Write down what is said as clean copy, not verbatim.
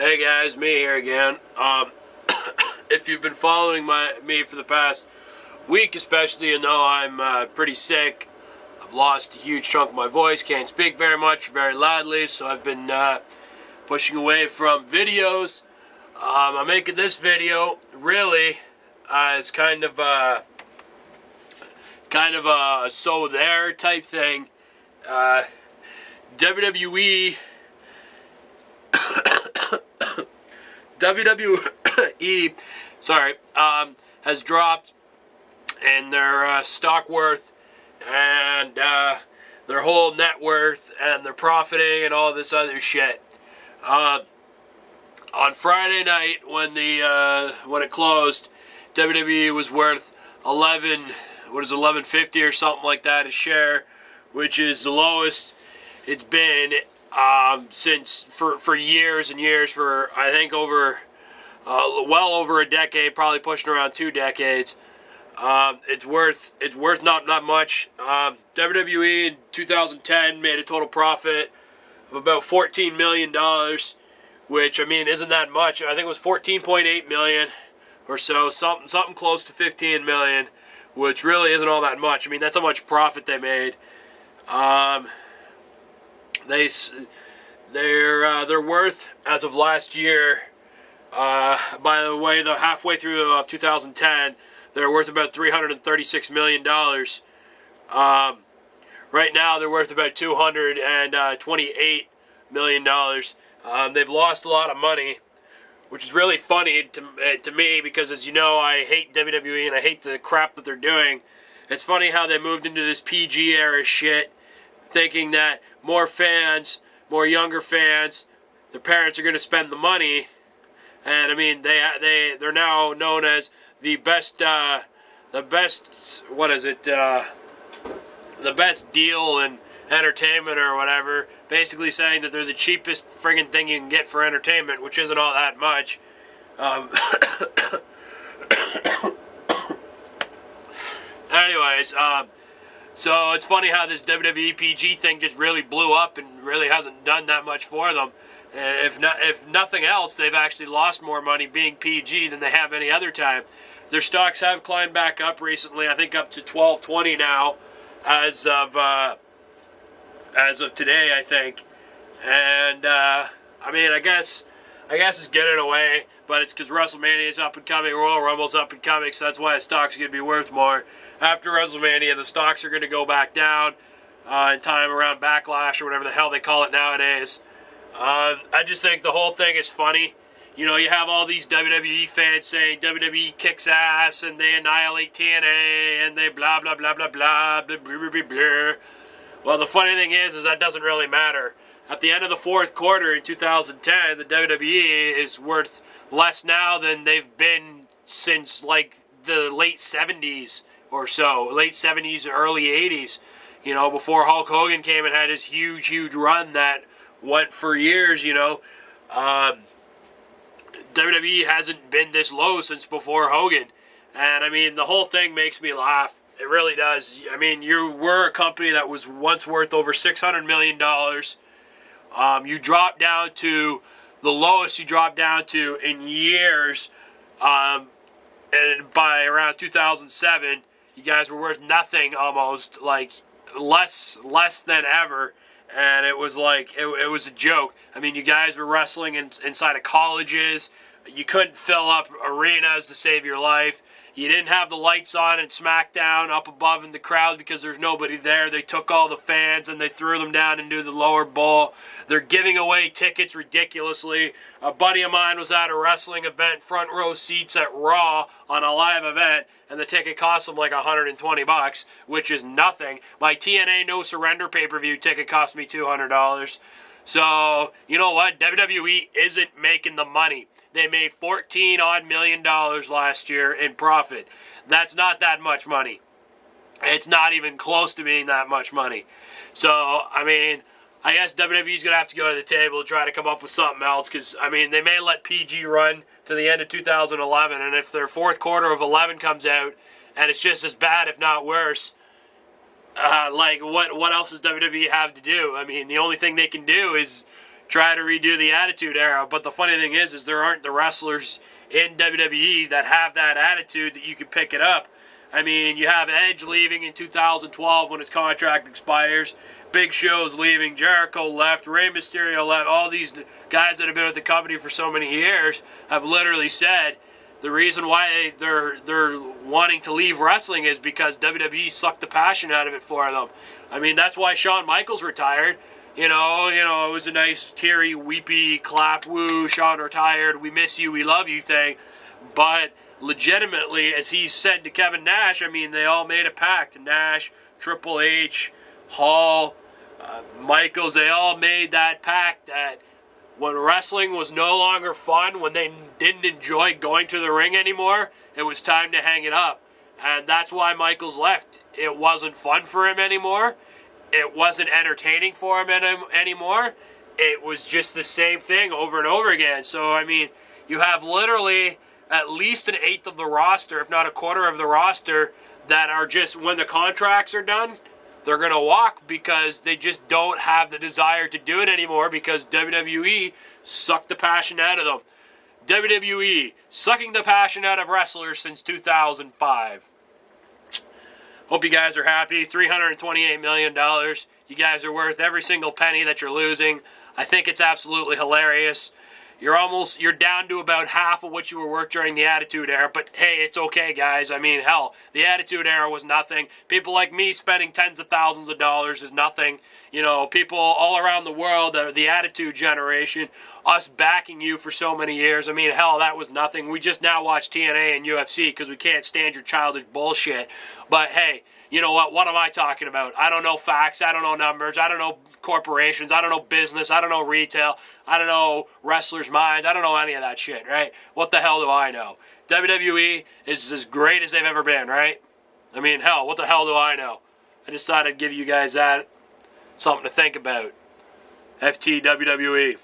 Hey guys, me here again. If you've been following me for the past week especially, you know I'm pretty sick. I've lost a huge chunk of my voice, can't speak very much, very loudly, so I've been pushing away from videos. I'm making this video, really, as kind of a so there type thing. WWE has dropped in their stock worth and their whole net worth and their profiting and all this other shit. On Friday night when it closed, WWE was worth 11.50 or something like that a share, which is the lowest it's been since for years and years, for I think well over a decade, probably pushing around 2 decades. It's worth not much. WWE in 2010 made a total profit of about $14 million, which, I mean, isn't that much. I think it was $14.8 million or so, something close to $15 million, which really isn't all that much. I mean, that's how much profit they made. Their worth as of last year, by the way, the halfway through 2010, they're worth about $336 million. Right now, they're worth about $228 million. They've lost a lot of money, which is really funny to me because, as you know, I hate WWE and I hate the crap that they're doing. It's funny how they moved into this PG era shit, thinking that more younger fans, their parents are going to spend the money. And I mean, they're now known as the best deal in entertainment or whatever. Basically saying that they're the cheapest friggin' thing you can get for entertainment, which isn't all that much. Anyways, so it's funny how this WWE PG thing just really blew up and really hasn't done that much for them. If nothing else, they've actually lost more money being PG than they have any other time. Their stocks have climbed back up recently. I think up to $12.20 now, as of today, I think. And I mean, I guess it's getting away, but it's because WrestleMania is up and coming, Royal Rumble's up and coming, so that's why the stocks are going to be worth more. After WrestleMania, the stocks are going to go back down in time around Backlash or whatever the hell they call it nowadays. I just think the whole thing is funny. You know, you have all these WWE fans saying WWE kicks ass and they annihilate TNA and they blah, blah, blah, blah, blah, blah, blah, blah, blah, blah. Well, the funny thing is that doesn't really matter. At the end of the fourth quarter in 2010, the WWE is worth less now than they've been since, like, the late 70s or so. Late 70s, early 80s. You know, before Hulk Hogan came and had his huge, huge run that went for years, you know. WWE hasn't been this low since before Hogan. And, I mean, the whole thing makes me laugh. It really does. I mean, you were a company that was once worth over $600 million. You dropped down to the lowest you dropped down to in years. And by around 2007, you guys were worth nothing almost, like less than ever. And it was like, it was a joke. I mean, you guys were wrestling inside of colleges. You couldn't fill up arenas to save your life. You didn't have the lights on in SmackDown up above in the crowd because there's nobody there. They took all the fans and they threw them down into the lower bowl. They're giving away tickets ridiculously. A buddy of mine was at a wrestling event, front row seats at Raw on a live event, and the ticket cost him like $120, which is nothing. My TNA No Surrender pay-per-view ticket cost me $200. So, you know what? WWE isn't making the money. They made $14-odd million last year in profit. That's not that much money. It's not even close to being that much money. So, I mean, I guess WWE's going to have to go to the table and try to come up with something else because, I mean, they may let PG run to the end of 2011, and if their fourth quarter of 11 comes out and it's just as bad, if not worse, like, what else does WWE have to do? I mean, the only thing they can do is try to redo the Attitude Era. But the funny thing is there aren't the wrestlers in WWE that have that attitude that you can pick it up. I mean, you have Edge leaving in 2012 when his contract expires. Big Show's leaving. Jericho left. Rey Mysterio left. All these guys that have been with the company for so many years have literally said the reason why they're wanting to leave wrestling is because WWE sucked the passion out of it for them. I mean, that's why Shawn Michaels retired. You know, it was a nice, teary, weepy, clap, woo, Shawn retired, we miss you, we love you thing. But legitimately, as he said to Kevin Nash, I mean, they all made a pact. Nash, Triple H, Hall, Michaels, they all made that pact that when wrestling was no longer fun, when they didn't enjoy going to the ring anymore, it was time to hang it up. And that's why Michaels left. It wasn't fun for him anymore. It wasn't entertaining for him anymore. It was just the same thing over and over again. So, I mean, you have literally at least an eighth of the roster, if not a quarter of the roster, that are just, when the contracts are done, they're going to walk because they just don't have the desire to do it anymore because WWE sucked the passion out of them. WWE sucking the passion out of wrestlers since 2005. Hope you guys are happy. $328 million. You guys are worth every single penny that you're losing. I think it's absolutely hilarious. You're down to about half of what you were worth during the Attitude Era, but hey, it's okay, guys. I mean, hell, the Attitude Era was nothing. People like me spending tens of thousands of dollars is nothing. You know, people all around the world, the Attitude Generation, us backing you for so many years. I mean, hell, that was nothing. We just now watch TNA and UFC because we can't stand your childish bullshit. But hey, you know what? What am I talking about? I don't know facts. I don't know numbers. I don't know corporations. I don't know business. I don't know retail. I don't know wrestlers' minds. I don't know any of that shit, right? What the hell do I know? WWE is as great as they've ever been, right? I mean, hell, what the hell do I know? I just thought I'd give you guys that. Something to think about. FT WWE.